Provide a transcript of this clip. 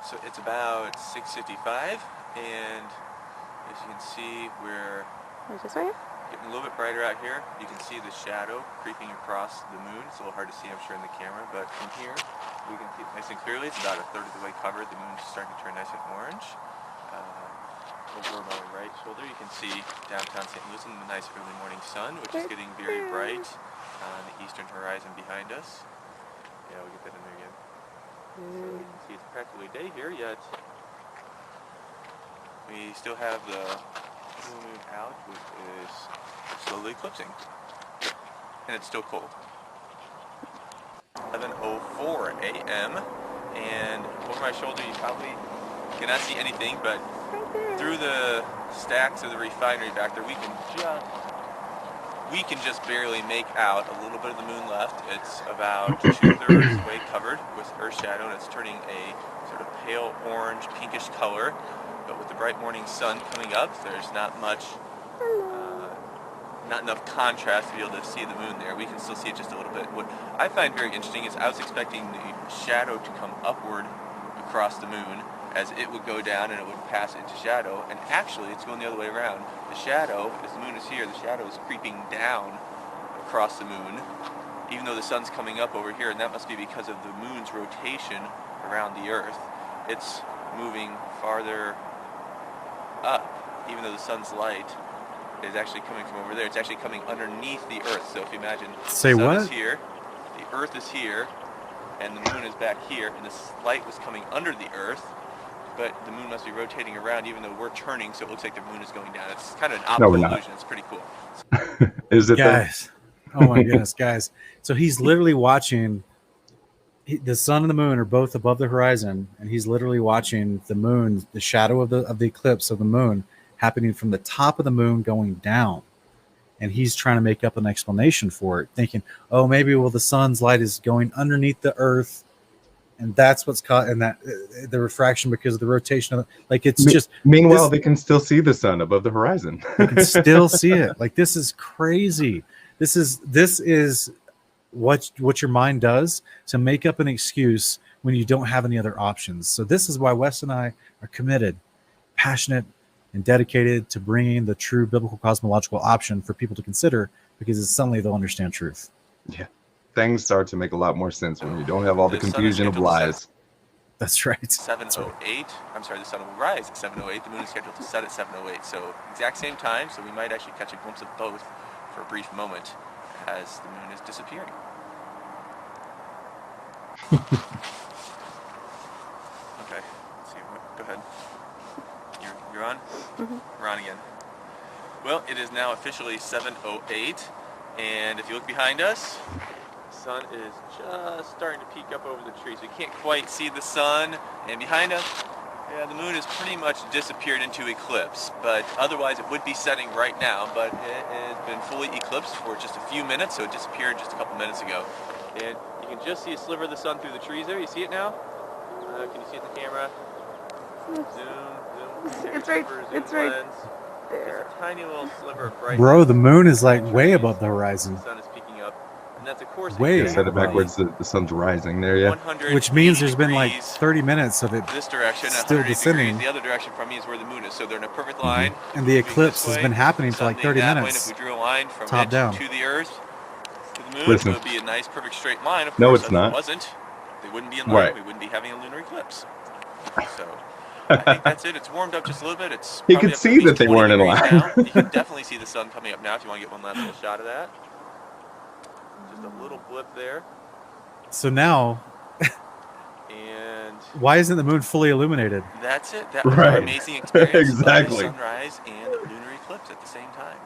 So it's about 6:55, and as you can see, we're getting a little bit brighter out here. You can see the shadow creeping across the moon. It's a little hard to see, I'm sure, in the camera, but from here we can see it nice and clearly. It's about a third of the way covered. The moon's starting to turn nice and orange. Over my right shoulder, you can see downtown St. Louis and the nice early morning sun, which is getting very bright on the eastern horizon behind us. Yeah, we'll get that in there again. So you can see it's practically day here, yet we still have the full moon out, which is slowly eclipsing. And it's still cold. 11:04 a.m. and over my shoulder you probably cannot see anything, but through the stacks of the refinery back there, we can just barely make out a little bit of the moon left. It's about 2/3 way covered with Earth shadow, and it's turning a sort of pale orange, pinkish color. But with the bright morning sun coming up, there's not enough contrast to be able to see the moon there. We can still see it just a little bit. What I find very interesting is I was expecting the shadow to come upward across the moon, as it would go down and it would pass into shadow, and actually it's going the other way around. The shadow, as the moon is here, the shadow is creeping down across the moon, even though the sun's coming up over here, and that must be because of the moon's rotation around the Earth. It's moving farther up, even though the sun's light is actually coming from over there. It's actually coming underneath the Earth. So if you imagine, the sun is here, the Earth is here, and the moon is back here, and this light was coming under the Earth, but the moon must be rotating around even though we're turning, so it looks like the moon is going down. It's kind of an optical illusion. It's pretty cool. Is it, guys? Oh my goodness, guys. So he's literally watching, the sun and the moon are both above the horizon, and he's literally watching the moon, the shadow of the eclipse of the moon happening from the top of the moon going down. And he's trying to make up an explanation for it, thinking, oh, maybe the sun's light is going underneath the Earth, and that's what's caught in that the refraction because of the rotation of it's just. Meanwhile, they can still see the sun above the horizon. They can still see it. Like, this is crazy. This is what your mind does to make up an excuse when you don't have any other options. So this is why Wes and I are committed, passionate, and dedicated to bringing the true biblical cosmological option for people to consider, because suddenly they'll understand truth. Yeah. Things start to make a lot more sense when you don't have all the confusion of lies. That's right. 7:08. I'm sorry, the sun will rise at 7:08. The moon is scheduled to set at 7:08. So exact same time. So we might actually catch a glimpse of both for a brief moment as the moon is disappearing. Okay. Let's see. Go ahead. You're on? Mm-hmm. We're on again. Well, it is now officially 7:08, and if you look behind us, the sun is just starting to peek up over the trees. We can't quite see the sun, and behind us, yeah, the moon has pretty much disappeared into eclipse, but otherwise it would be setting right now, but it has been fully eclipsed for just a few minutes, so it disappeared just a couple minutes ago. And you can just see a sliver of the sun through the trees there. You see it now? Can you see it in the camera? Zoom. It's right there. It's a tiny little sliver of bright. Bro, the moon is like way above the horizon. The sun is peeking up, and that's of course way. Set it backwards. The sun's rising there, yeah. Which means there's been like 30 minutes of it. This direction, still descending. The other direction from me is where the moon is, so they're in a perfect line. And the eclipse has been happening for like 30 minutes. If we drew a line from top down to the Earth to the moon, it would be a nice, perfect straight line. Of no, course, it's not. If it wasn't, they wouldn't be in line. Right. We wouldn't be having a lunar eclipse. So. I think that's it. It's warmed up just a little bit. It's you can see that they weren't in line. You can definitely see the sun coming up now if you want to get one last little shot of that. Just a little blip there. So now, and why isn't the moon fully illuminated? That's it. That was an amazing experience. Exactly. Sunrise and lunar eclipse at the same time.